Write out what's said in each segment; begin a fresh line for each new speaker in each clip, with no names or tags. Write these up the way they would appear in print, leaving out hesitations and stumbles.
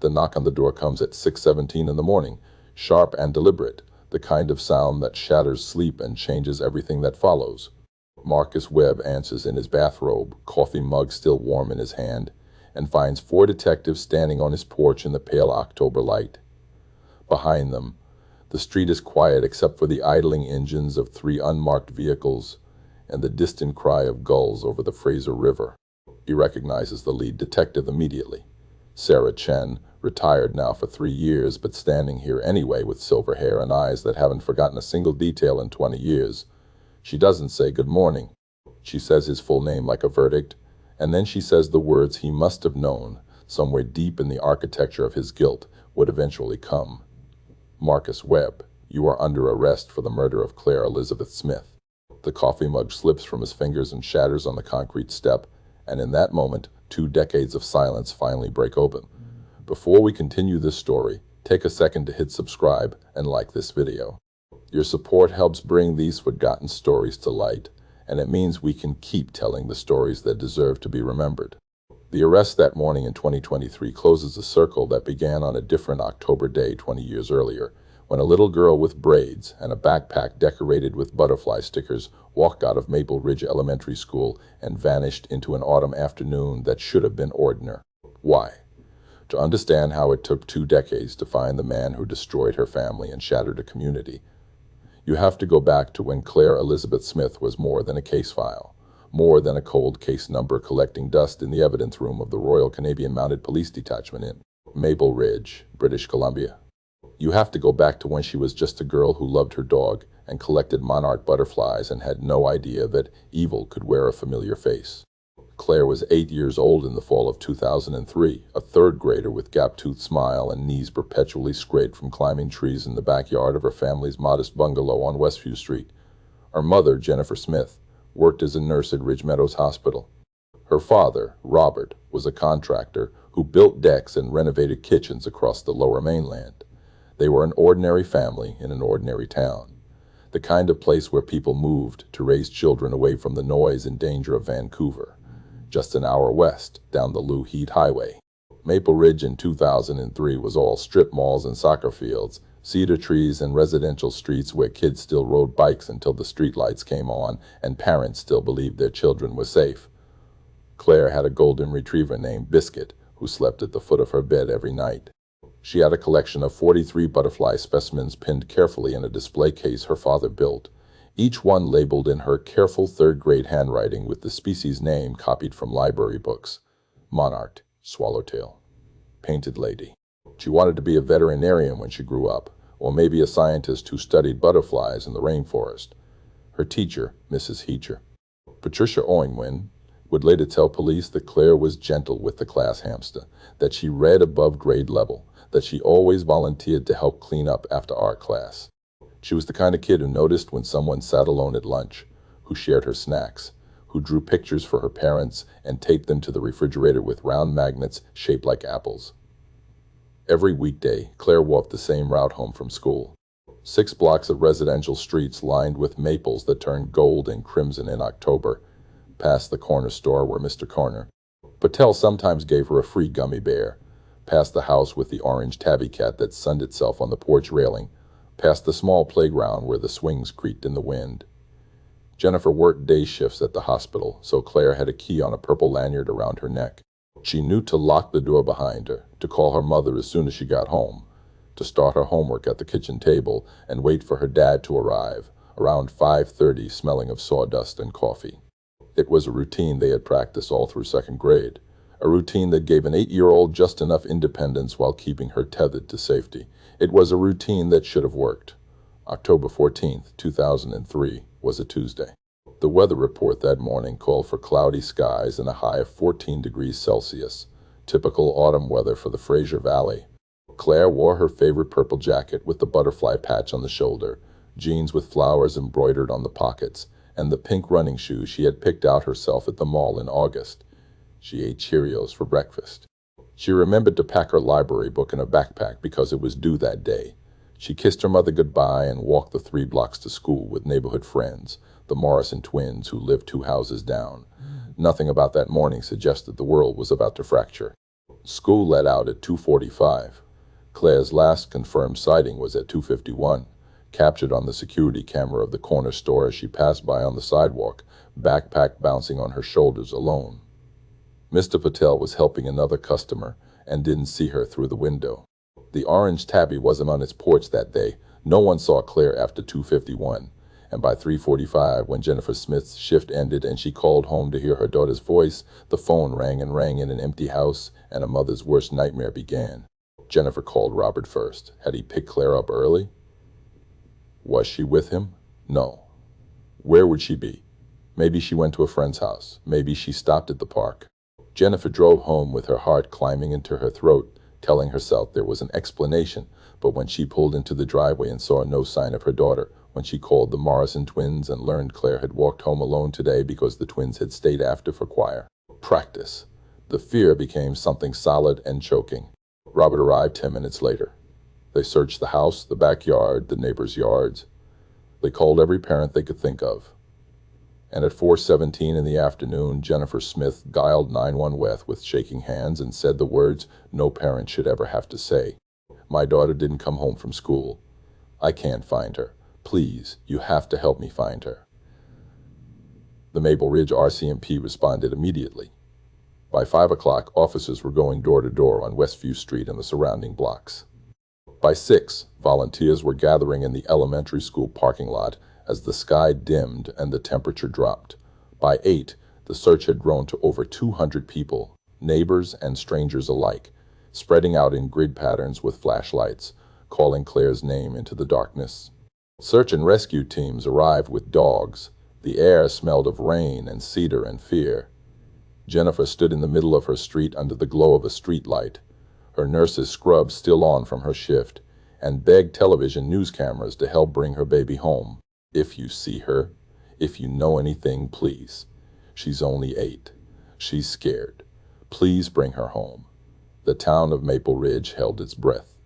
The knock on the door comes at 6:17 in the morning, sharp and deliberate, the kind of sound that shatters sleep and changes everything that follows. Marcus Webb answers in his bathrobe, coffee mug still warm in his hand, and finds 4 detectives standing on his porch in the pale October light. Behind them, the street is quiet except for the idling engines of 3 unmarked vehicles and the distant cry of gulls over the Fraser River. He recognizes the lead detective immediately. Sarah Chen, retired now for 3 years, but standing here anyway with silver hair and eyes that haven't forgotten a single detail in 20 years. She doesn't say good morning. She says his full name like a verdict, and then she says the words he must have known, somewhere deep in the architecture of his guilt, would eventually come. Marcus Webb, you are under arrest for the murder of Claire Elizabeth Smith. The coffee mug slips from his fingers and shatters on the concrete step, and in that moment, 2 decades of silence finally break open. Before we continue this story, take a second to hit subscribe and like this video. Your support helps bring these forgotten stories to light, and it means we can keep telling the stories that deserve to be remembered. The arrest that morning in 2023 closes a circle that began on a different October day 20 years earlier, when a little girl with braids and a backpack decorated with butterfly stickers walked out of Maple Ridge Elementary School and vanished into an autumn afternoon that should have been ordinary. Why? To understand how it took 2 decades to find the man who destroyed her family and shattered a community, you have to go back to when Claire Elizabeth Smith was more than a case file, more than a cold case number collecting dust in the evidence room of the Royal Canadian Mounted Police Detachment in Maple Ridge, British Columbia. You have to go back to when she was just a girl who loved her dog and collected monarch butterflies and had no idea that evil could wear a familiar face. Claire was 8 years old in the fall of 2003, a 3rd grader with gap-toothed smile and knees perpetually scraped from climbing trees in the backyard of her family's modest bungalow on Westview Street. Her mother, Jennifer Smith, worked as a nurse at Ridge Meadows Hospital. Her father, Robert, was a contractor who built decks and renovated kitchens across the Lower Mainland. They were an ordinary family in an ordinary town, the kind of place where people moved to raise children away from the noise and danger of Vancouver, just an hour west down the Lou Heat Highway. Maple Ridge in 2003 was all strip malls and soccer fields, cedar trees and residential streets where kids still rode bikes until the streetlights came on and parents still believed their children were safe. Claire had a golden retriever named Biscuit who slept at the foot of her bed every night. She had a collection of 43 butterfly specimens pinned carefully in a display case her father built, each one labeled in her careful 3rd-grade handwriting with the species name copied from library books: Monarch, Swallowtail, Painted Lady. She wanted to be a veterinarian when she grew up, or maybe a scientist who studied butterflies in the rainforest. Her teacher, Mrs. Heecher, Patricia Oingwin, would later tell police that Claire was gentle with the class hamster, that she read above grade level, that she always volunteered to help clean up after art class. She was the kind of kid who noticed when someone sat alone at lunch, who shared her snacks, who drew pictures for her parents and taped them to the refrigerator with round magnets shaped like apples. Every weekday, Claire walked the same route home from school. 6 blocks of residential streets lined with maples that turned gold and crimson in October, past the corner store where Mr. Corner Patel sometimes gave her a free gummy bear, past the house with the orange tabby cat that sunned itself on the porch railing, past the small playground where the swings creaked in the wind. Jennifer worked day shifts at the hospital, so Claire had a key on a purple lanyard around her neck. She knew to lock the door behind her, to call her mother as soon as she got home, to start her homework at the kitchen table and wait for her dad to arrive, around 5:30, smelling of sawdust and coffee. It was a routine they had practiced all through 2nd grade, a routine that gave an 8-year-old just enough independence while keeping her tethered to safety. It was a routine that should have worked. October 14th, 2003 was a Tuesday. The weather report that morning called for cloudy skies and a high of 14 degrees Celsius, typical autumn weather for the Fraser Valley. Claire wore her favorite purple jacket with the butterfly patch on the shoulder, jeans with flowers embroidered on the pockets, and the pink running shoes she had picked out herself at the mall in August. She ate Cheerios for breakfast. She remembered to pack her library book in a backpack because it was due that day. She kissed her mother goodbye and walked the 3 blocks to school with neighborhood friends, the Morrison twins who lived 2 houses down. Nothing about that morning suggested the world was about to fracture. School let out at 2:45. Claire's last confirmed sighting was at 2:51, captured on the security camera of the corner store as she passed by on the sidewalk, backpack bouncing on her shoulders alone. Mr. Patel was helping another customer and didn't see her through the window. The orange tabby wasn't on its porch that day. No one saw Claire after 2:51, and by 3:45, when Jennifer Smith's shift ended and she called home to hear her daughter's voice, the phone rang and rang in an empty house, and a mother's worst nightmare began. Jennifer called Robert first. Had he picked Claire up early? Was she with him? No. Where would she be? Maybe she went to a friend's house. Maybe she stopped at the park. Jennifer drove home with her heart climbing into her throat, telling herself there was an explanation, but when she pulled into the driveway and saw no sign of her daughter, when she called the Morrison twins and learned Claire had walked home alone today because the twins had stayed after for choir practice, the fear became something solid and choking. Robert arrived 10 minutes later. They searched the house, the backyard, the neighbors' yards. They called every parent they could think of. And at 4:17 in the afternoon, Jennifer Smith dialed 911 with shaking hands and said the words no parent should ever have to say. My daughter didn't come home from school. I can't find her. Please, you have to help me find her. The Maple Ridge RCMP responded immediately. By 5 o'clock, officers were going door to door on Westview Street and the surrounding blocks. By 6, volunteers were gathering in the elementary school parking lot as the sky dimmed and the temperature dropped. By 8, the search had grown to over 200 people, neighbors and strangers alike, spreading out in grid patterns with flashlights, calling Claire's name into the darkness. Search and rescue teams arrived with dogs. The air smelled of rain and cedar and fear. Jennifer stood in the middle of her street under the glow of a street light, her nurse's scrub still on from her shift, and begged television news cameras to help bring her baby home. If you see her, if you know anything, please. She's only 8. She's scared. Please bring her home. The town of Maple Ridge held its breath.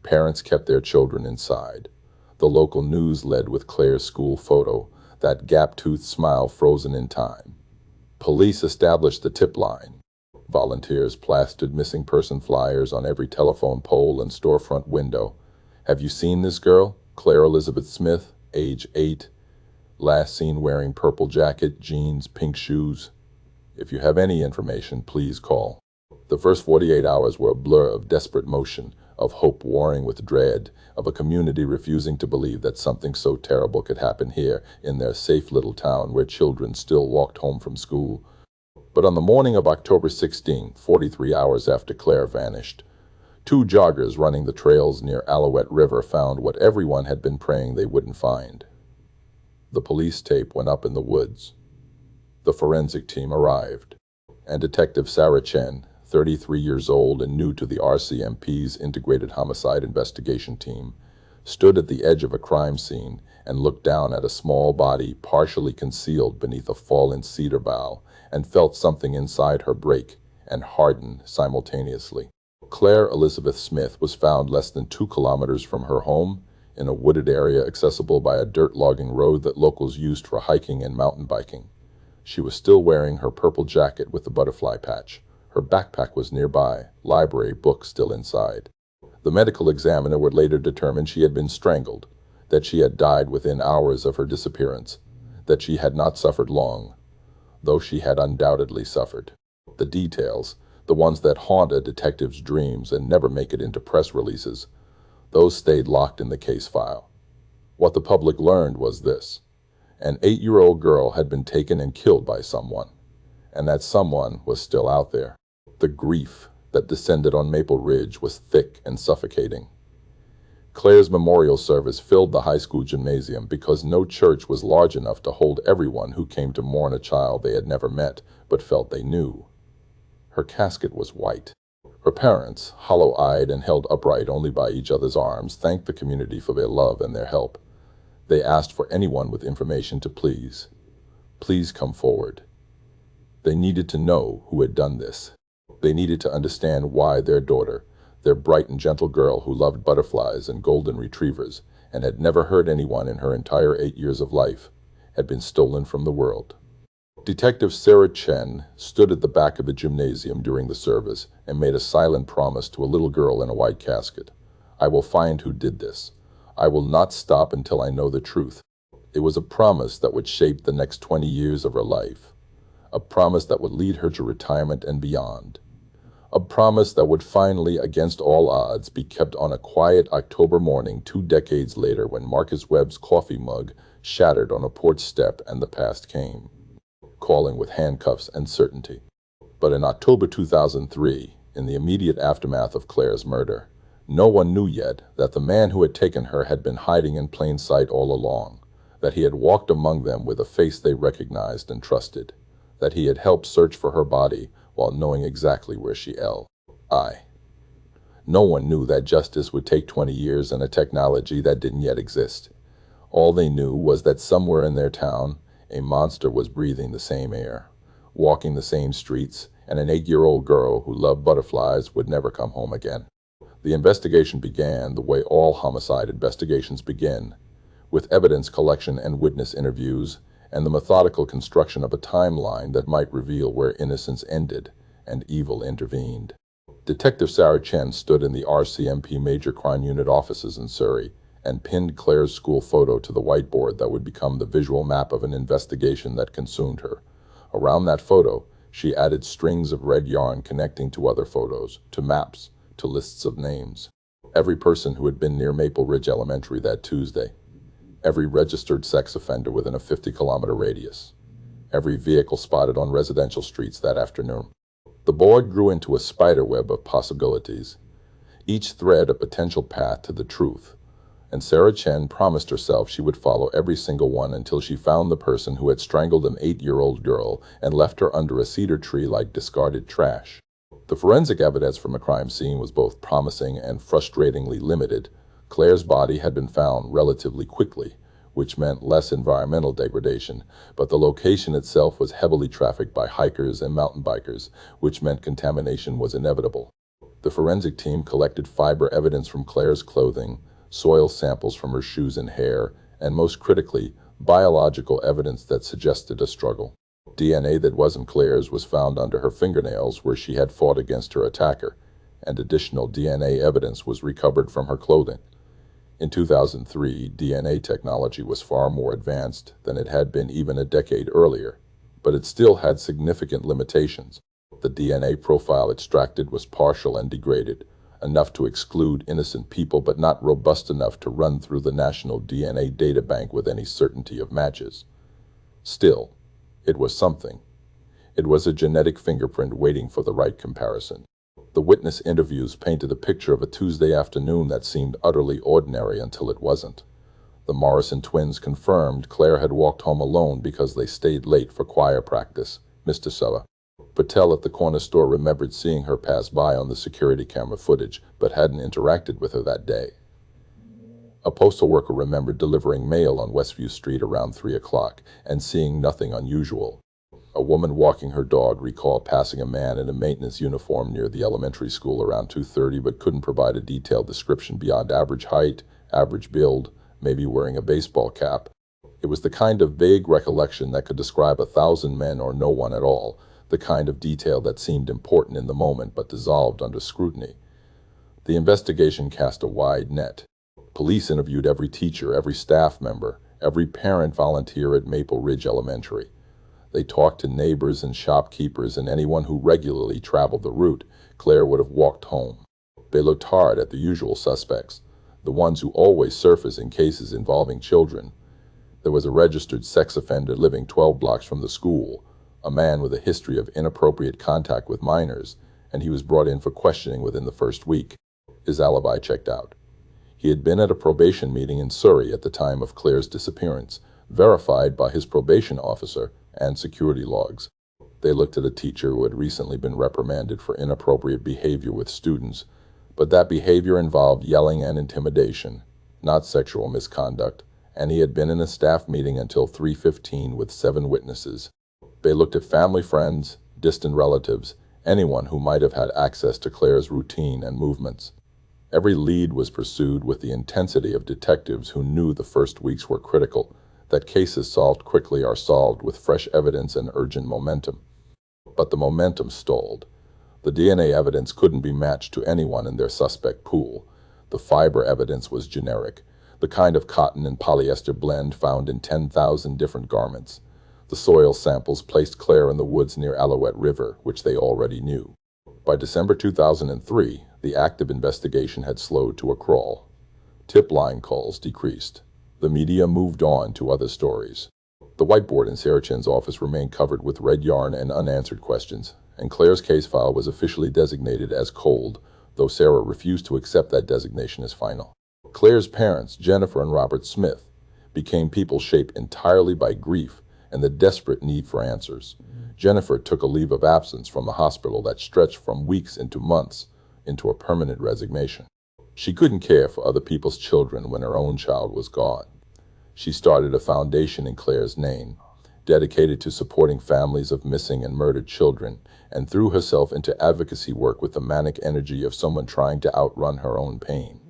Parents kept their children inside. The local news led with Claire's school photo, that gap-toothed smile frozen in time. Police established the tip line. Volunteers plastered missing person flyers on every telephone pole and storefront window. Have you seen this girl? Claire Elizabeth Smith, age 8. Last seen wearing purple jacket, jeans, pink shoes. If you have any information, please call. The first 48 hours were a blur of desperate motion, of hope warring with dread, of a community refusing to believe that something so terrible could happen here in their safe little town where children still walked home from school. But on the morning of October 16, 43 hours after Claire vanished, 2 joggers running the trails near Alouette River found what everyone had been praying they wouldn't find. The police tape went up in the woods. The forensic team arrived, and Detective Sarah Chen, 33 years old and new to the RCMP's Integrated Homicide Investigation Team, stood at the edge of a crime scene and looked down at a small body partially concealed beneath a fallen cedar bough and felt something inside her break and harden simultaneously. Claire Elizabeth Smith was found less than 2 kilometers from her home in a wooded area accessible by a dirt logging road that locals used for hiking and mountain biking. She was still wearing her purple jacket with the butterfly patch. Her backpack was nearby, library books still inside. The medical examiner would later determine she had been strangled, that she had died within hours of her disappearance, that she had not suffered long, though she had undoubtedly suffered. The details, the ones that haunt a detective's dreams and never make it into press releases, those stayed locked in the case file. What the public learned was this: an 8-year-old girl had been taken and killed by someone, and that someone was still out there. The grief that descended on Maple Ridge was thick and suffocating. Claire's memorial service filled the high school gymnasium because no church was large enough to hold everyone who came to mourn a child they had never met but felt they knew. Her casket was white. Her parents, hollow-eyed and held upright only by each other's arms, thanked the community for their love and their help. They asked for anyone with information to please come forward. They needed to know who had done this. They needed to understand why their daughter, their bright and gentle girl who loved butterflies and golden retrievers and had never hurt anyone in her entire 8 years of life, had been stolen from the world. Detective Sarah Chen stood at the back of the gymnasium during the service and made a silent promise to a little girl in a white casket. "I will find who did this. I will not stop until I know the truth." It was a promise that would shape the next 20 years of her life. A promise that would lead her to retirement and beyond. A promise that would finally, against all odds, be kept on a quiet October morning 2 decades later when Marcus Webb's coffee mug shattered on a porch step and the past came, calling with handcuffs and certainty. But in October 2003, in the immediate aftermath of Claire's murder, no one knew yet that the man who had taken her had been hiding in plain sight all along, that he had walked among them with a face they recognized and trusted, that he had helped search for her body while knowing exactly where she lay. No one knew that justice would take 20 years and a technology that didn't yet exist. All they knew was that somewhere in their town, a monster was breathing the same air, walking the same streets, and an 8-year-old girl who loved butterflies would never come home again. The investigation began the way all homicide investigations begin, with evidence collection and witness interviews, and the methodical construction of a timeline that might reveal where innocence ended and evil intervened. Detective Sarah Chen stood in the RCMP Major Crime Unit offices in Surrey and pinned Claire's school photo to the whiteboard that would become the visual map of an investigation that consumed her. Around that photo, she added strings of red yarn connecting to other photos, to maps, to lists of names. Every person who had been near Maple Ridge Elementary that Tuesday. Every registered sex offender within a 50-kilometer radius. Every vehicle spotted on residential streets that afternoon. The board grew into a spiderweb of possibilities, each thread a potential path to the truth, and Sarah Chen promised herself she would follow every single one until she found the person who had strangled an 8-year-old girl and left her under a cedar tree like discarded trash. The forensic evidence from a crime scene was both promising and frustratingly limited. Claire's body had been found relatively quickly, which meant less environmental degradation, but the location itself was heavily trafficked by hikers and mountain bikers, which meant contamination was inevitable. The forensic team collected fiber evidence from Claire's clothing, soil samples from her shoes and hair, and most critically, biological evidence that suggested a struggle. DNA that wasn't Claire's was found under her fingernails where she had fought against her attacker, and additional DNA evidence was recovered from her clothing. In 2003, DNA technology was far more advanced than it had been even a decade earlier, but it still had significant limitations. The DNA profile extracted was partial and degraded, enough to exclude innocent people but not robust enough to run through the National DNA Databank with any certainty of matches. Still, it was something. It was a genetic fingerprint waiting for the right comparison. The witness interviews painted a picture of a Tuesday afternoon that seemed utterly ordinary until it wasn't. The Morrison twins confirmed Claire had walked home alone because they stayed late for choir practice. Mr. Sulla Patel at the corner store remembered seeing her pass by on the security camera footage, but hadn't interacted with her that day. A postal worker remembered delivering mail on Westview Street around 3 o'clock and seeing nothing unusual. A woman walking her dog recalled passing a man in a maintenance uniform near the elementary school around 2:30 but couldn't provide a detailed description beyond average height, average build, maybe wearing a baseball cap. It was the kind of vague recollection that could describe 1,000 men or no one at all, the kind of detail that seemed important in the moment but dissolved under scrutiny. The investigation cast a wide net. Police interviewed every teacher, every staff member, every parent volunteer at Maple Ridge Elementary. They talked to neighbors and shopkeepers and anyone who regularly traveled the route. Claire would have walked home. They looked hard at the usual suspects, the ones who always surface in cases involving children. There was a registered sex offender living 12 blocks from the school, a man with a history of inappropriate contact with minors, and he was brought in for questioning within the first week. His alibi checked out. He had been at a probation meeting in Surrey at the time of Claire's disappearance, verified by his probation officer and security logs. They looked at a teacher who had recently been reprimanded for inappropriate behavior with students, but that behavior involved yelling and intimidation, not sexual misconduct, and he had been in a staff meeting until 3:15 with 7 witnesses. They looked at family friends, distant relatives, anyone who might have had access to Claire's routine and movements. Every lead was pursued with the intensity of detectives who knew the first weeks were critical. that cases solved quickly are solved with fresh evidence and urgent momentum. But the momentum stalled. The DNA evidence couldn't be matched to anyone in their suspect pool. The fiber evidence was generic, the kind of cotton and polyester blend found in 10,000 different garments. The soil samples placed Claire in the woods near Alouette River, which they already knew. By December 2003, the active investigation had slowed to a crawl. Tip line calls decreased. The media moved on to other stories. The whiteboard in Sarah Chen's office remained covered with red yarn and unanswered questions, and Claire's case file was officially designated as cold, though Sarah refused to accept that designation as final. Claire's parents, Jennifer and Robert Smith, became people shaped entirely by grief and the desperate need for answers. Jennifer took a leave of absence from the hospital that stretched from weeks into months, into a permanent resignation. She couldn't care for other people's children when her own child was gone. She started a foundation in Claire's name, dedicated to supporting families of missing and murdered children, and threw herself into advocacy work with the manic energy of someone trying to outrun her own pain.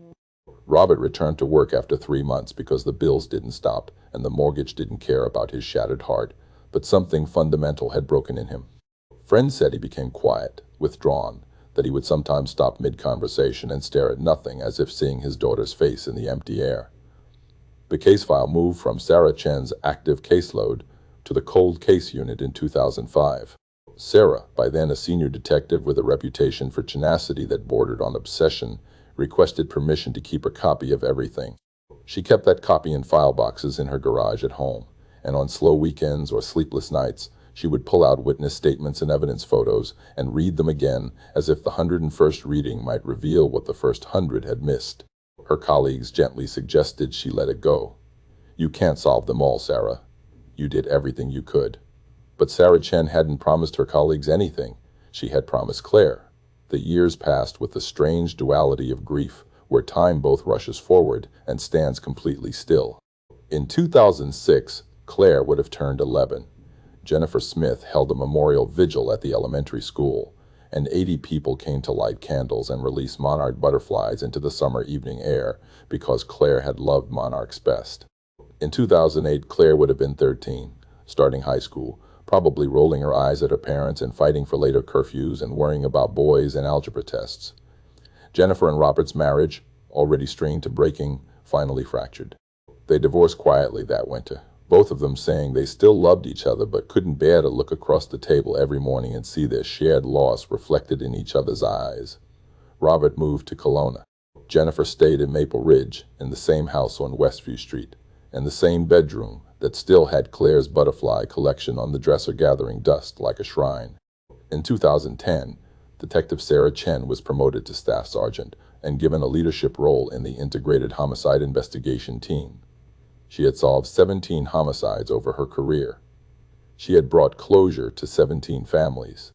Robert returned to work after 3 months because the bills didn't stop and the mortgage didn't care about his shattered heart, but something fundamental had broken in him. Friends said he became quiet, withdrawn, that he would sometimes stop mid-conversation and stare at nothing as if seeing his daughter's face in the empty air. The case file moved from Sarah Chen's active caseload to the cold case unit in 2005. Sarah, by then a senior detective with a reputation for tenacity that bordered on obsession, requested permission to keep a copy of everything. She kept that copy in file boxes in her garage at home, and on slow weekends or sleepless nights, she would pull out witness statements and evidence photos and read them again as if the 101st reading might reveal what the first 100 had missed. Her colleagues gently suggested she let it go. "You can't solve them all, Sarah. You did everything you could." But Sarah Chen hadn't promised her colleagues anything. She had promised Claire. The years passed with the strange duality of grief, where time both rushes forward and stands completely still. In 2006, Claire would have turned 11. Jennifer Smith held a memorial vigil at the elementary school, and 80 people came to light candles and release monarch butterflies into the summer evening air because Claire had loved monarchs best. In 2008, Claire would have been 13, starting high school, probably rolling her eyes at her parents and fighting for later curfews and worrying about boys and algebra tests. Jennifer and Robert's marriage, already strained to breaking, finally fractured. They divorced quietly that winter, both of them saying they still loved each other but couldn't bear to look across the table every morning and see their shared loss reflected in each other's eyes. Robert moved to Kelowna. Jennifer stayed in Maple Ridge, in the same house on Westview Street, and the same bedroom that still had Claire's butterfly collection on the dresser gathering dust like a shrine. In 2010, Detective Sarah Chen was promoted to staff sergeant and given a leadership role in the Integrated Homicide Investigation Team. She had solved 17 homicides over her career. She had brought closure to 17 families.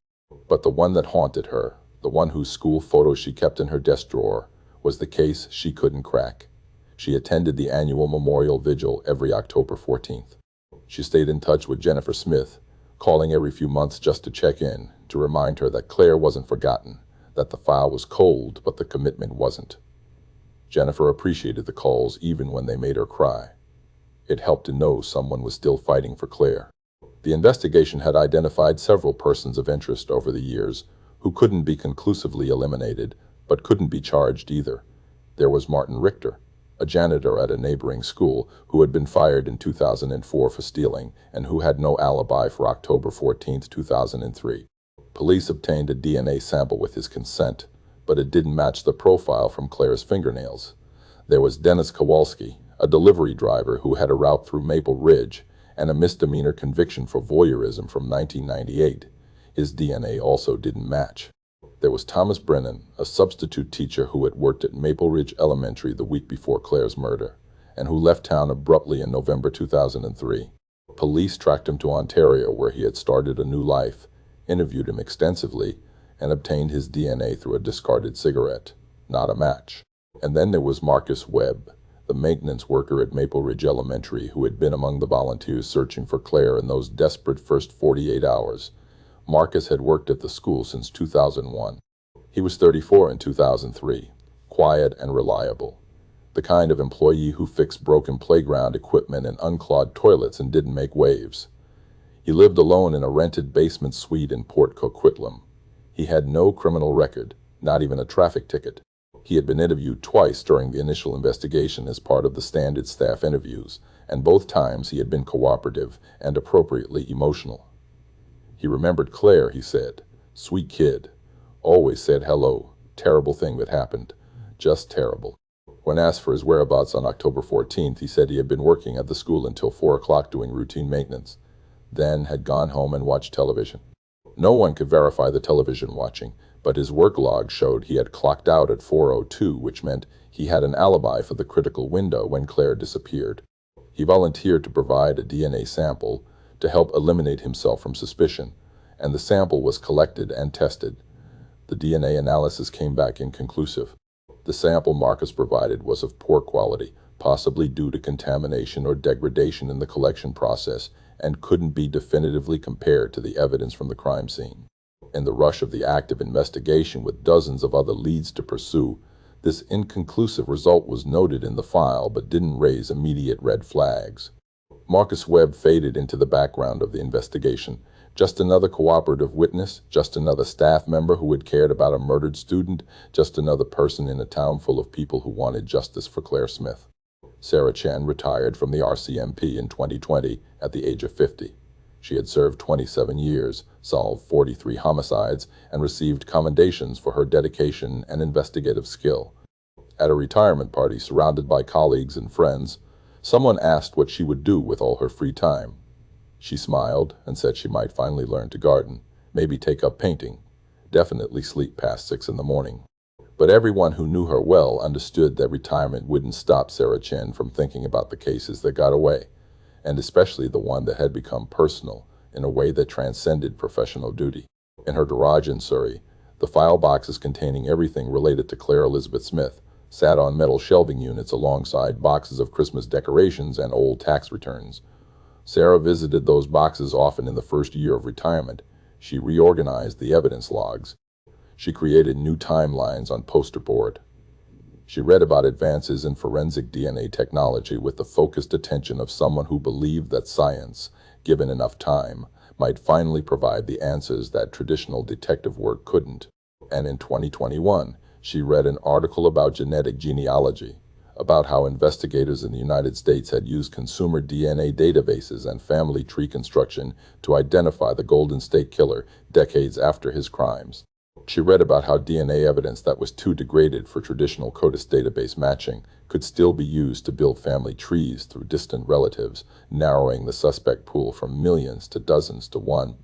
But the one that haunted her, the one whose school photos she kept in her desk drawer, was the case she couldn't crack. She attended the annual memorial vigil every October 14th. She stayed in touch with Jennifer Smith, calling every few months just to check in, to remind her that Claire wasn't forgotten, that the file was cold, but the commitment wasn't. Jennifer appreciated the calls even when they made her cry. It helped to know someone was still fighting for Claire. The investigation had identified several persons of interest over the years who couldn't be conclusively eliminated, but couldn't be charged either. There was Martin Richter, a janitor at a neighboring school who had been fired in 2004 for stealing and who had no alibi for October 14, 2003. Police obtained a DNA sample with his consent, but it didn't match the profile from Claire's fingernails. There was Dennis Kowalski, a delivery driver who had a route through Maple Ridge and a misdemeanor conviction for voyeurism from 1998. His DNA also didn't match. There was Thomas Brennan, a substitute teacher who had worked at Maple Ridge Elementary the week before Claire's murder, and who left town abruptly in November 2003. Police tracked him to Ontario, where he had started a new life, interviewed him extensively, and obtained his DNA through a discarded cigarette, not a match. And then there was Marcus Webb, the maintenance worker at Maple Ridge Elementary who had been among the volunteers searching for Claire in those desperate first 48 hours. Marcus had worked at the school since 2001. He was 34 in 2003, quiet and reliable. the kind of employee who fixed broken playground equipment and unclogged toilets and didn't make waves. He lived alone in a rented basement suite in Port Coquitlam. He had no criminal record, not even a traffic ticket. He had been interviewed twice during the initial investigation as part of the standard staff interviews, and both times he had been cooperative and appropriately emotional. He remembered Claire, he said. Sweet kid. Always said hello. Terrible thing that happened. Just terrible. When asked for his whereabouts on October 14th, he said he had been working at the school until 4 o'clock doing routine maintenance, then had gone home and watched television. No one could verify the television watching, but his work log showed he had clocked out at 4:02, which meant he had an alibi for the critical window when Claire disappeared. He volunteered to provide a DNA sample to help eliminate himself from suspicion, and the sample was collected and tested. The DNA analysis came back inconclusive. The sample Marcus provided was of poor quality, possibly due to contamination or degradation in the collection process, and couldn't be definitively compared to the evidence from the crime scene. In the rush of the active investigation with dozens of other leads to pursue, this inconclusive result was noted in the file but didn't raise immediate red flags. Marcus Webb faded into the background of the investigation. Just another cooperative witness, just another staff member who had cared about a murdered student, just another person in a town full of people who wanted justice for Claire Smith. Sarah Chen retired from the RCMP in 2020 at the age of 50. She had served 27 years, solved 43 homicides, and received commendations for her dedication and investigative skill. At a retirement party surrounded by colleagues and friends, someone asked what she would do with all her free time. She smiled and said she might finally learn to garden, maybe take up painting, definitely sleep past 6 in the morning. But everyone who knew her well understood that retirement wouldn't stop Sarah Chen from thinking about the cases that got away, and especially the one that had become personal in a way that transcended professional duty. In her garage in Surrey, the file boxes containing everything related to Claire Elizabeth Smith sat on metal shelving units alongside boxes of Christmas decorations and old tax returns. Sarah visited those boxes often in the first year of retirement. She reorganized the evidence logs. She created new timelines on poster board. She read about advances in forensic DNA technology with the focused attention of someone who believed that science, given enough time, might finally provide the answers that traditional detective work couldn't. And in 2021, she read an article about genetic genealogy, about how investigators in the United States had used consumer DNA databases and family tree construction to identify the Golden State Killer decades after his crimes. She read about how DNA evidence that was too degraded for traditional CODIS database matching could still be used to build family trees through distant relatives, narrowing the suspect pool from millions to dozens to one.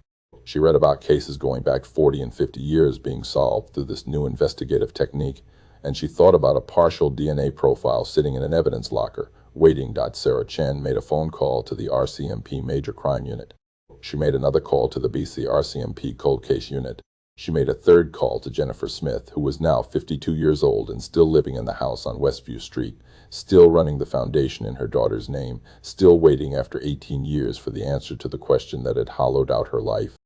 She read about cases going back 40 and 50 years being solved through this new investigative technique, and she thought about a partial DNA profile sitting in an evidence locker, waiting. Sarah Chen made a phone call to the RCMP Major Crime Unit. She made another call to the BC RCMP Cold Case Unit. She made a third call to Jennifer Smith, who was now 52 years old and still living in the house on Westview Street, still running the foundation in her daughter's name, still waiting after 18 years for the answer to the question that had hollowed out her life.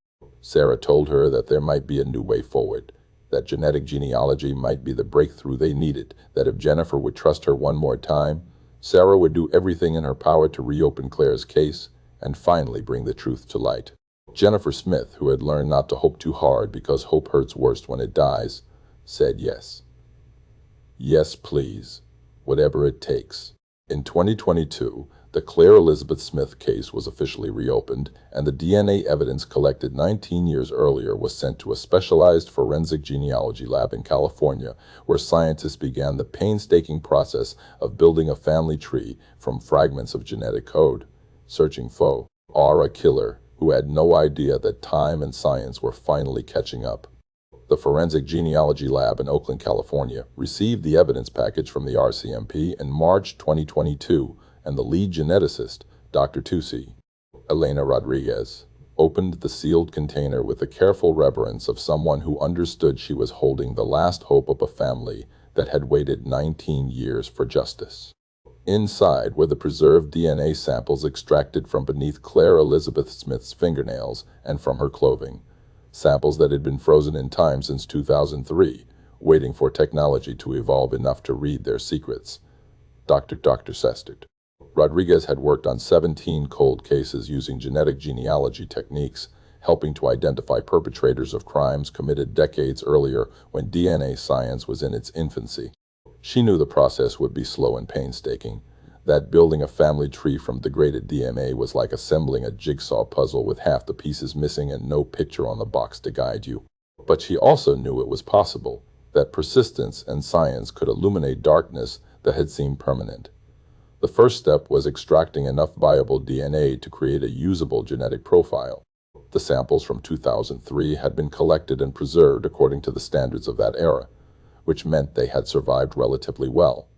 Sarah told her that there might be a new way forward, that genetic genealogy might be the breakthrough they needed, that if Jennifer would trust her one more time, Sarah would do everything in her power to reopen Claire's case and finally bring the truth to light. Jennifer Smith, who had learned not to hope too hard because hope hurts worst when it dies, said yes. Yes, please. Whatever it takes. In 2022, the Claire Elizabeth Smith case was officially reopened, and the DNA evidence collected 19 years earlier was sent to a specialized forensic genealogy lab in California, where scientists began the painstaking process of building a family tree from fragments of genetic code, searching for a killer who had no idea that time and science were finally catching up. The Forensic Genealogy Lab in Oakland, California, received the evidence package from the RCMP in March 2022, and the lead geneticist, Dr. Tusi, Elena Rodriguez, opened the sealed container with the careful reverence of someone who understood she was holding the last hope of a family that had waited 19 years for justice. Inside were the preserved DNA samples extracted from beneath Claire Elizabeth Smith's fingernails and from her clothing, samples that had been frozen in time since 2003, waiting for technology to evolve enough to read their secrets. Dr. Sestert. Rodriguez had worked on 17 cold cases using genetic genealogy techniques, helping to identify perpetrators of crimes committed decades earlier when DNA science was in its infancy. She knew the process would be slow and painstaking, that building a family tree from degraded DNA was like assembling a jigsaw puzzle with half the pieces missing and no picture on the box to guide you. But she also knew it was possible, that persistence and science could illuminate darkness that had seemed permanent. The first step was extracting enough viable DNA to create a usable genetic profile. The samples from 2003 had been collected and preserved according to the standards of that era, which meant they had survived relatively well.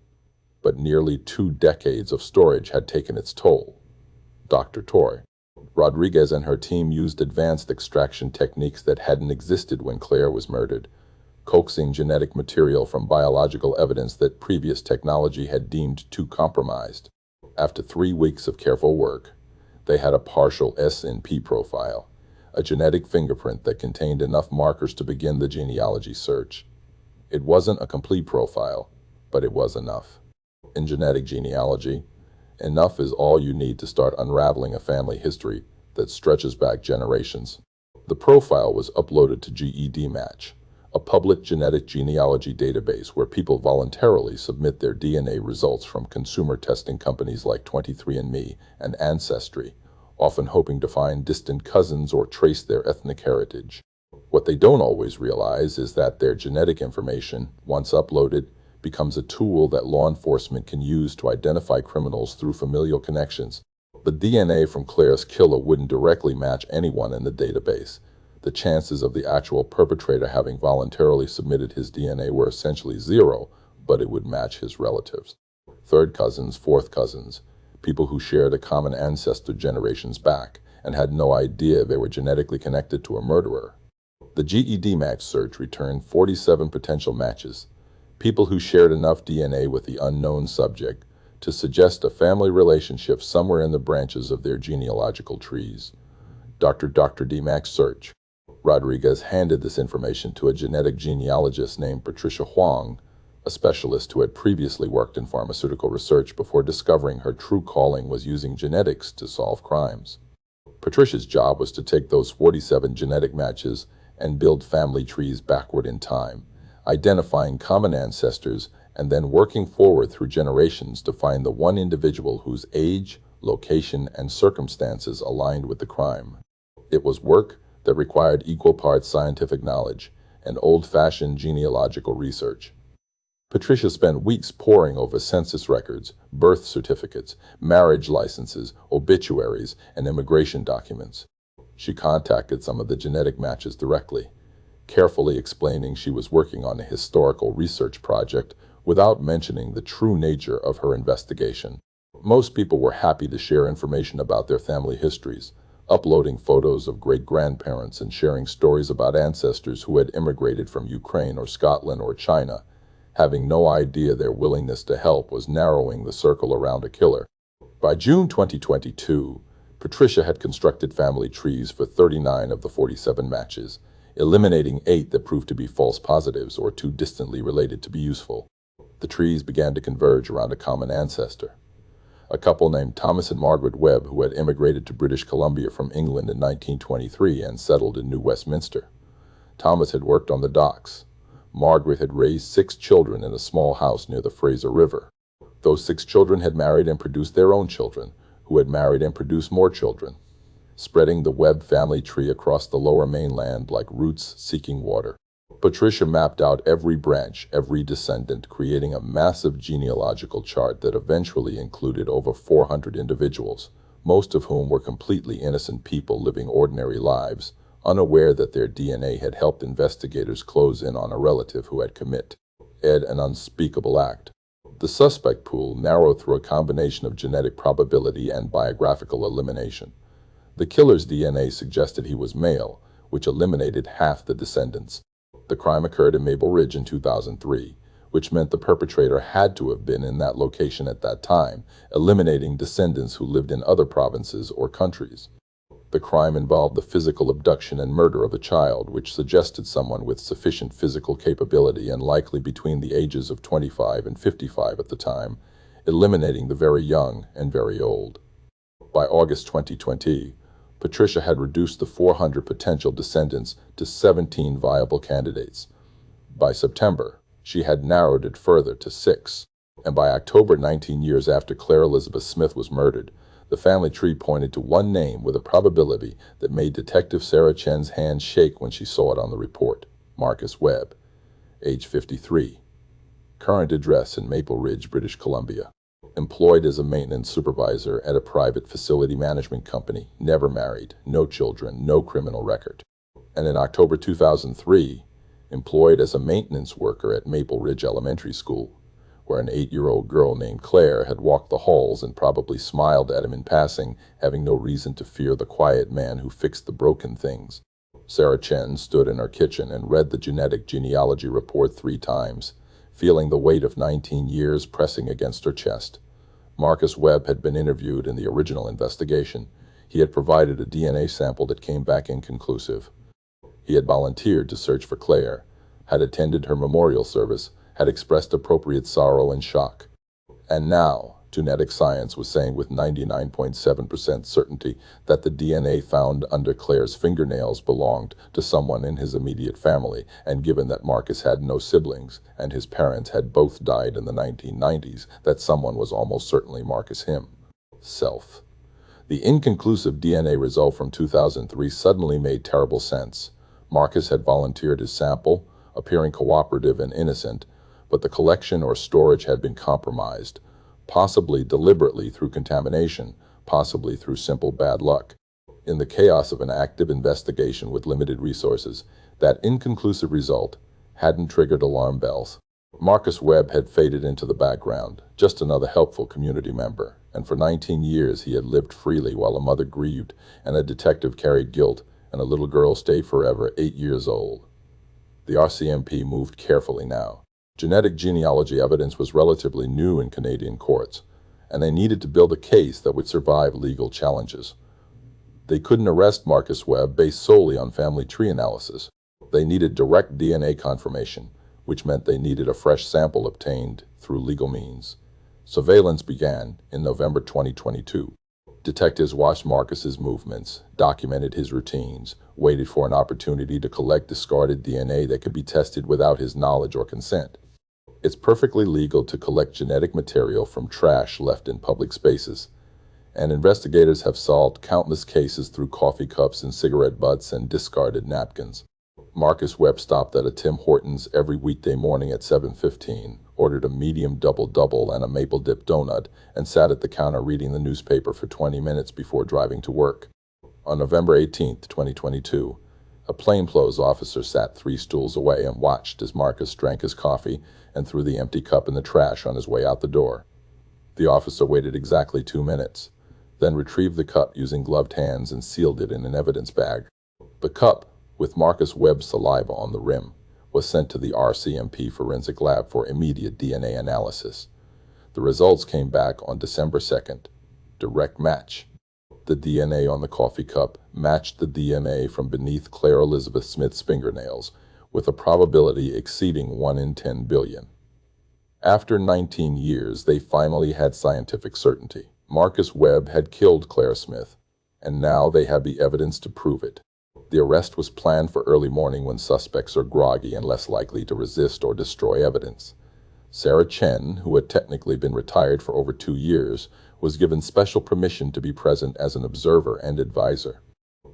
But nearly 2 decades of storage had taken its toll. Dr. Toy. Rodriguez and her team used advanced extraction techniques that hadn't existed when Claire was murdered, coaxing genetic material from biological evidence that previous technology had deemed too compromised. After 3 weeks of careful work, they had a partial SNP profile, a genetic fingerprint that contained enough markers to begin the genealogy search. It wasn't a complete profile, but it was enough. In genetic genealogy, enough is all you need to start unraveling a family history that stretches back generations. The profile was uploaded to GEDmatch, a public genetic genealogy database where people voluntarily submit their DNA results from consumer testing companies like 23andMe and Ancestry, often hoping to find distant cousins or trace their ethnic heritage. What they don't always realize is that their genetic information, once uploaded, becomes a tool that law enforcement can use to identify criminals through familial connections. The DNA from Claire's killer wouldn't directly match anyone in the database. The chances of the actual perpetrator having voluntarily submitted his DNA were essentially zero, but it would match his relatives. Third cousins, fourth cousins, people who shared a common ancestor generations back and had no idea they were genetically connected to a murderer. The GEDmatch search returned 47 potential matches, people who shared enough DNA with the unknown subject to suggest a family relationship somewhere in the branches of their genealogical trees. Dr. DMAX search. Rodriguez handed this information to a genetic genealogist named Patricia Huang, a specialist who had previously worked in pharmaceutical research before discovering her true calling was using genetics to solve crimes. Patricia's job was to take those 47 genetic matches and build family trees backward in time, identifying common ancestors and then working forward through generations to find the one individual whose age, location, and circumstances aligned with the crime. It was work that required equal parts scientific knowledge and old-fashioned genealogical research. Patricia spent weeks poring over census records, birth certificates, marriage licenses, obituaries, and immigration documents. She contacted some of the genetic matches directly, carefully explaining she was working on a historical research project without mentioning the true nature of her investigation. Most people were happy to share information about their family histories, uploading photos of great-grandparents and sharing stories about ancestors who had immigrated from Ukraine or Scotland or China, having no idea their willingness to help was narrowing the circle around a killer. By June 2022, Patricia had constructed family trees for 39 of the 47 matches, eliminating 8 that proved to be false positives or too distantly related to be useful. The trees began to converge around a common ancestor, a couple named Thomas and Margaret Webb, who had immigrated to British Columbia from England in 1923 and settled in New Westminster. Thomas had worked on the docks. Margaret had raised 6 children in a small house near the Fraser River. Those 6 children had married and produced their own children, who had married and produced more children, spreading the Webb family tree across the lower mainland like roots seeking water. Patricia mapped out every branch, every descendant, creating a massive genealogical chart that eventually included over 400 individuals, most of whom were completely innocent people living ordinary lives, unaware that their DNA had helped investigators close in on a relative who had committed an unspeakable act. The suspect pool narrowed through a combination of genetic probability and biographical elimination. The killer's DNA suggested he was male, which eliminated half the descendants. The crime occurred in Maple Ridge in 2003, which meant the perpetrator had to have been in that location at that time, eliminating descendants who lived in other provinces or countries. The crime involved the physical abduction and murder of a child, which suggested someone with sufficient physical capability and likely between the ages of 25 and 55 at the time. eliminating the very young and very old. By August 2020, Patricia had reduced the 400 potential descendants to 17 viable candidates. By September, she had narrowed it further to 6. And by October, 19 years after Claire Elizabeth Smith was murdered, the family tree pointed to one name with a probability that made Detective Sarah Chen's hand shake when she saw it on the report: Marcus Webb, age 53. Current address in Maple Ridge, British Columbia. Employed as a maintenance supervisor at a private facility management company, never married, no children, no criminal record. And in October 2003, employed as a maintenance worker at Maple Ridge Elementary School, where an 8-year-old girl named Claire had walked the halls and probably smiled at him in passing, having no reason to fear the quiet man who fixed the broken things. Sarah Chen stood in her kitchen and read the genetic genealogy report 3 times, feeling the weight of 19 years pressing against her chest. Marcus Webb had been interviewed in the original investigation. He had provided a DNA sample that came back inconclusive. He had volunteered to search for Claire, had attended her memorial service, had expressed appropriate sorrow and shock. And now, genetic science was saying with 99.7% certainty that the DNA found under Claire's fingernails belonged to someone in his immediate family, and given that Marcus had no siblings, and his parents had both died in the 1990s, that someone was almost certainly Marcus himself. The inconclusive DNA result from 2003 suddenly made terrible sense. Marcus had volunteered his sample, appearing cooperative and innocent, but the collection or storage had been compromised, possibly deliberately through contamination, possibly through simple bad luck. In the chaos of an active investigation with limited resources, that inconclusive result hadn't triggered alarm bells. Marcus Webb had faded into the background, just another helpful community member, and for 19 years he had lived freely while a mother grieved and a detective carried guilt and a little girl stayed forever 8 years old. The RCMP moved carefully now. Genetic genealogy evidence was relatively new in Canadian courts, and they needed to build a case that would survive legal challenges. They couldn't arrest Marcus Webb based solely on family tree analysis. They needed direct DNA confirmation, which meant they needed a fresh sample obtained through legal means. Surveillance began in November 2022. Detectives watched Marcus's movements, documented his routines, waited for an opportunity to collect discarded DNA that could be tested without his knowledge or consent. It's perfectly legal to collect genetic material from trash left in public spaces, and investigators have solved countless cases through coffee cups and cigarette butts and discarded napkins. Marcus Webb stopped at a Tim Hortons every weekday morning at 7:15, ordered a medium double-double and a maple dip donut, and sat at the counter reading the newspaper for 20 minutes before driving to work. On November 18, 2022, a plainclothes officer sat 3 stools away and watched as Marcus drank his coffee and threw the empty cup in the trash on his way out the door. The officer waited exactly 2 minutes, then retrieved the cup using gloved hands and sealed it in an evidence bag. The cup, with Marcus Webb's saliva on the rim, was sent to the RCMP forensic lab for immediate DNA analysis. The results came back on December 2nd. Direct match. The DNA on the coffee cup matched the DNA from beneath Claire Elizabeth Smith's fingernails, with a probability exceeding 1 in 10 billion. After 19 years, they finally had scientific certainty. Marcus Webb had killed Claire Smith, and now they had the evidence to prove it. The arrest was planned for early morning when suspects are groggy and less likely to resist or destroy evidence. Sarah Chen, who had technically been retired for over 2 years, was given special permission to be present as an observer and advisor.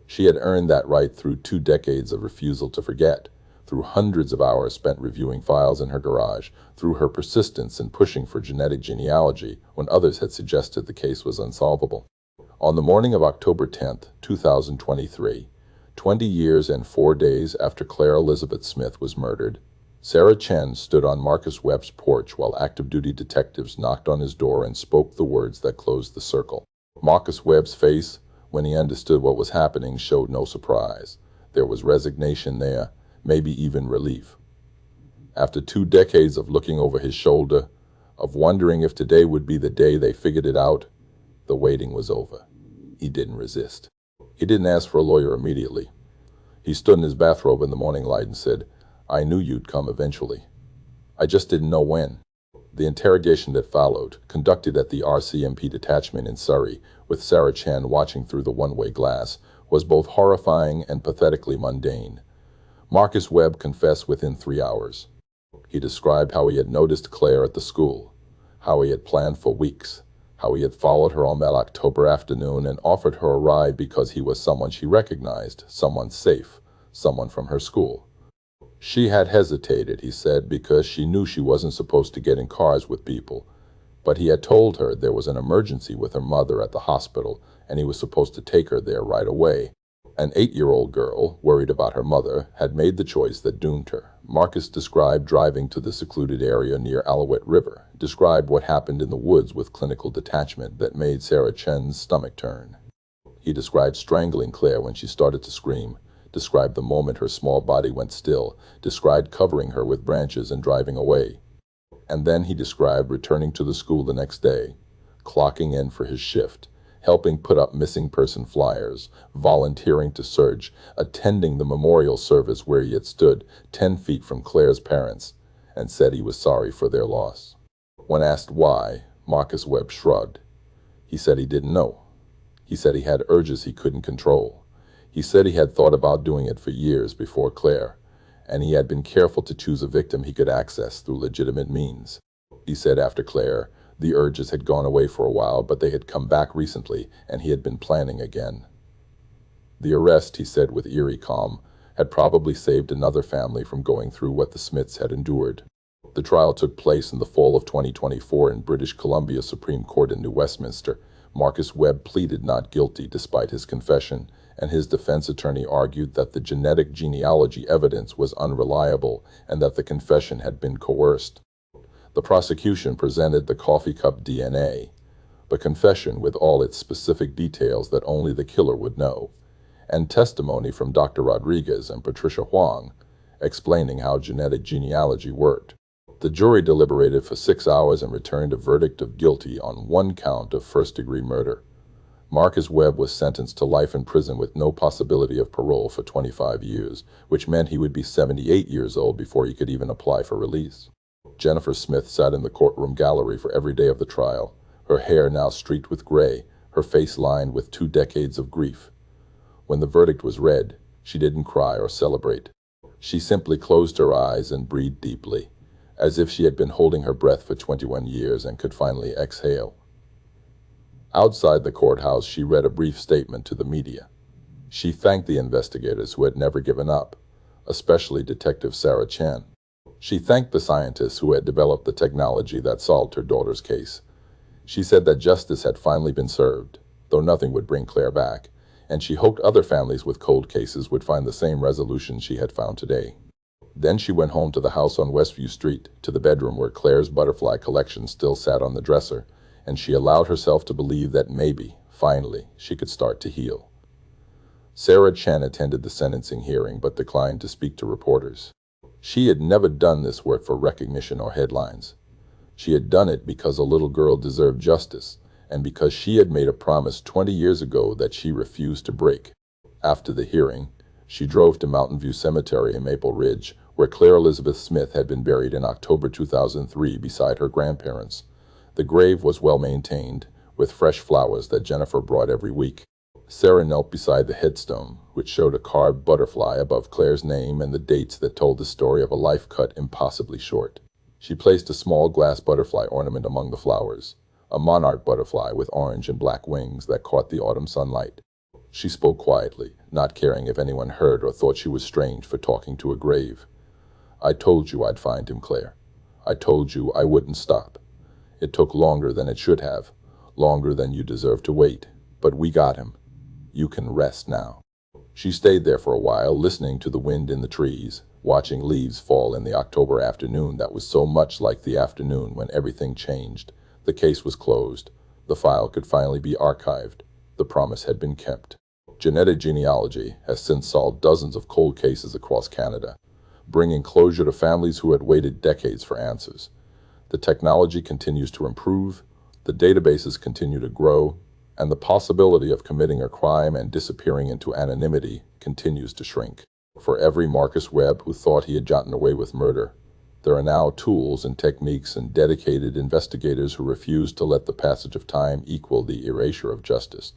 She had earned that right through 2 decades of refusal to forget, through hundreds of hours spent reviewing files in her garage, through her persistence in pushing for genetic genealogy when others had suggested the case was unsolvable. On the morning of October 10, 2023, 20 years and 4 days after Claire Elizabeth Smith was murdered, Sarah Chen stood on Marcus Webb's porch while active duty detectives knocked on his door and spoke the words that closed the circle. Marcus Webb's face, when he understood what was happening, showed no surprise. There was resignation there, maybe even relief. After 2 decades of looking over his shoulder, of wondering if today would be the day they figured it out, the waiting was over. He didn't resist. He didn't ask for a lawyer immediately. He stood in his bathrobe in the morning light and said, "I knew you'd come eventually. I just didn't know when." The interrogation that followed, conducted at the RCMP detachment in Surrey, with Sarah Chen watching through the one-way glass, was both horrifying and pathetically mundane. Marcus Webb confessed within 3 hours. He described how he had noticed Claire at the school, how he had planned for weeks, how he had followed her on that October afternoon and offered her a ride because he was someone she recognized, someone safe, someone from her school. She had hesitated, he said, because she knew she wasn't supposed to get in cars with people. But he had told her there was an emergency with her mother at the hospital, and he was supposed to take her there right away. An 8-year-old girl, worried about her mother, had made the choice that doomed her. Marcus described driving to the secluded area near Alouette River, described what happened in the woods with clinical detachment that made Sarah Chen's stomach turn. He described strangling Claire when she started to scream, described the moment her small body went still, described covering her with branches and driving away. And then he described returning to the school the next day, clocking in for his shift, helping put up missing person flyers, volunteering to search, attending the memorial service where he had stood 10 feet from Claire's parents, and said he was sorry for their loss. When asked why, Marcus Webb shrugged. He said he didn't know. He said he had urges he couldn't control. He said he had thought about doing it for years before Claire, and he had been careful to choose a victim he could access through legitimate means. He said after Claire, the urges had gone away for a while, but they had come back recently, and he had been planning again. The arrest, he said with eerie calm, had probably saved another family from going through what the Smiths had endured. The trial took place in the fall of 2024 in British Columbia Supreme Court in New Westminster. Marcus Webb pleaded not guilty despite his confession, and his defense attorney argued that the genetic genealogy evidence was unreliable and that the confession had been coerced. The prosecution presented the coffee cup DNA, the confession with all its specific details that only the killer would know, and testimony from Dr. Rodriguez and Patricia Huang, explaining how genetic genealogy worked. The jury deliberated for 6 hours and returned a verdict of guilty on 1 count of first-degree murder. Marcus Webb was sentenced to life in prison with no possibility of parole for 25 years, which meant he would be 78 years old before he could even apply for release. Jennifer Smith sat in the courtroom gallery for every day of the trial, her hair now streaked with gray, her face lined with 2 decades of grief. When the verdict was read, she didn't cry or celebrate. She simply closed her eyes and breathed deeply, as if she had been holding her breath for 21 years and could finally exhale. Outside the courthouse, she read a brief statement to the media. She thanked the investigators who had never given up, especially Detective Sarah Chen. She thanked the scientists who had developed the technology that solved her daughter's case. She said that justice had finally been served, though nothing would bring Claire back, and she hoped other families with cold cases would find the same resolution she had found today. Then she went home to the house on Westview Street, to the bedroom where Claire's butterfly collection still sat on the dresser, and she allowed herself to believe that maybe, finally, she could start to heal. Sarah Chen attended the sentencing hearing but declined to speak to reporters. She had never done this work for recognition or headlines. She had done it because a little girl deserved justice, and because she had made a promise 20 years ago that she refused to break. After the hearing, she drove to Mountain View Cemetery in Maple Ridge, where Claire Elizabeth Smith had been buried in October 2003 beside her grandparents. The grave was well maintained, with fresh flowers that Jennifer brought every week. Sarah knelt beside the headstone, which showed a carved butterfly above Claire's name and the dates that told the story of a life cut impossibly short. She placed a small glass butterfly ornament among the flowers, a monarch butterfly with orange and black wings that caught the autumn sunlight. She spoke quietly, not caring if anyone heard or thought she was strange for talking to a grave. "I told you I'd find him, Claire. I told you I wouldn't stop. It took longer than it should have, longer than you deserve to wait, but we got him. You can rest now." She stayed there for a while, listening to the wind in the trees, watching leaves fall in the October afternoon that was so much like the afternoon when everything changed. The case was closed. The file could finally be archived. The promise had been kept. Genetic genealogy has since solved dozens of cold cases across Canada, bringing closure to families who had waited decades for answers. The technology continues to improve, the databases continue to grow, and the possibility of committing a crime and disappearing into anonymity continues to shrink. For every Marcus Webb who thought he had gotten away with murder, There are now tools and techniques and dedicated investigators who refuse to let the passage of time equal the erasure of justice.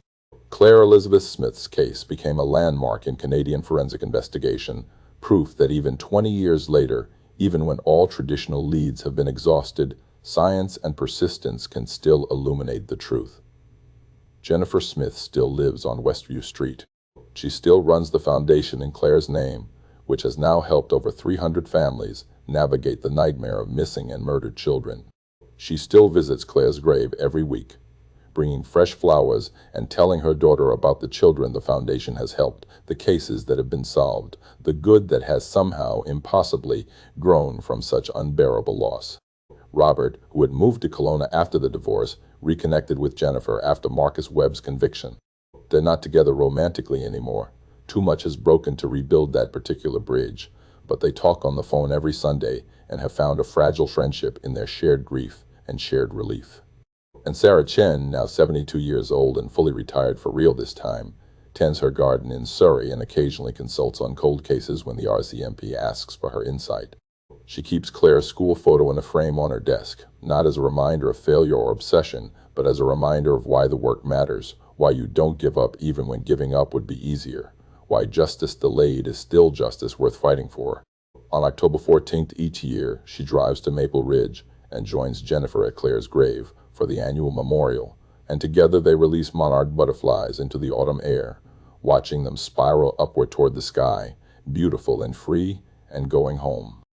Claire Elizabeth Smith's case became a landmark in Canadian forensic investigation, proof that even 20 years later, even when all traditional leads have been exhausted, science and persistence can still illuminate the truth. Jennifer Smith still lives on Westview Street. She still runs the foundation in Claire's name, which has now helped over 300 families navigate the nightmare of missing and murdered children. She still visits Claire's grave every week, bringing fresh flowers and telling her daughter about the children the foundation has helped, the cases that have been solved, the good that has somehow impossibly grown from such unbearable loss. Robert, who had moved to Kelowna after the divorce, reconnected with Jennifer after Marcus Webb's conviction. They're not together romantically anymore. Too much has broken to rebuild that particular bridge, but they talk on the phone every Sunday and have found a fragile friendship in their shared grief and shared relief. And Sarah Chen, now 72 years old and fully retired for real this time, tends her garden in Surrey and occasionally consults on cold cases when the RCMP asks for her insight. She keeps Claire's school photo in a frame on her desk, not as a reminder of failure or obsession, but as a reminder of why the work matters, why you don't give up even when giving up would be easier, why justice delayed is still justice worth fighting for. On October 14th each year, she drives to Maple Ridge and joins Jennifer at Claire's grave for the annual memorial, and together they release monarch butterflies into the autumn air, watching them spiral upward toward the sky, beautiful and free and going home.